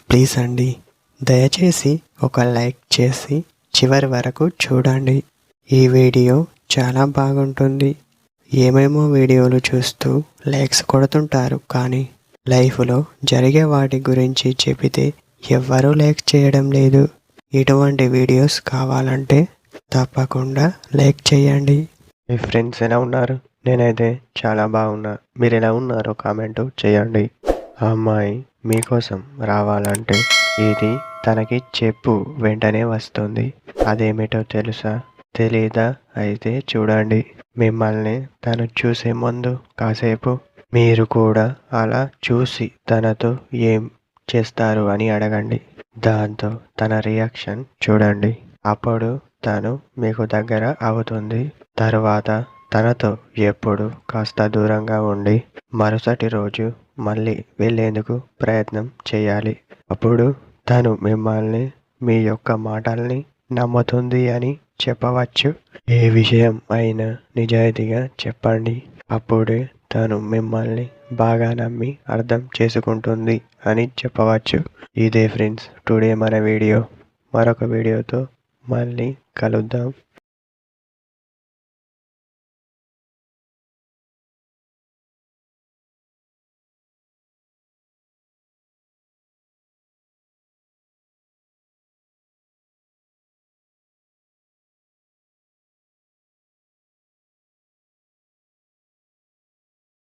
Please అండి, దయచేసి ఒక లైక్ చేసి చివరి వరకు చూడండి. ఈ వీడియో చాలా బాగుంటుంది. ఏమేమో వీడియోలు చూస్తూ లైక్స్ కొడుతుంటారు, కానీ లైఫ్లో జరిగే వాటి గురించి చెబితే ఎవ్వరూ లైక్ చేయడం లేదు. ఇటువంటి వీడియోస్ కావాలంటే తప్పకుండా లైక్ చేయండి. మీ ఫ్రెండ్స్ ఎలా ఉన్నారు? నేనైతే చాలా బాగున్నా. మీరు ఎలా ఉన్నారో కామెంట్ చేయండి. ఆ అమ్మాయి మీకోసం రావాలంటే ఇది తనకి చెప్పు, వెంటనే వస్తుంది. అదేమిటో తెలుసా? తెలీదా? అయితే చూడండి. మిమ్మల్ని తను చూసే ముందు కాసేపు మీరు కూడా అలా చూసి తనతో ఏం చేస్తారు అని అడగండి. దాంతో తన రియాక్షన్ చూడండి. అప్పుడు తను మీకు దగ్గర అవుతుంది. తర్వాత తనతో ఎప్పుడు కాస్త దూరంగా ఉండి మరుసటి రోజు మళ్ళీ వెళ్ళేందుకు ప్రయత్నం చేయాలి. అప్పుడు తను మిమ్మల్ని మీ యొక్క మాటల్ని నమ్ముతుంది అని చెప్పవచ్చు. ఏ విషయం అయినా నిజాయితీగా చెప్పండి. అప్పుడే తను మిమ్మల్ని బాగా నమ్మి అర్థం చేసుకుంటుంది అని చెప్పవచ్చు. ఇదే ఫ్రెండ్స్ టుడే మన వీడియో. మరొక వీడియోతో మళ్ళీ కలుద్దాం.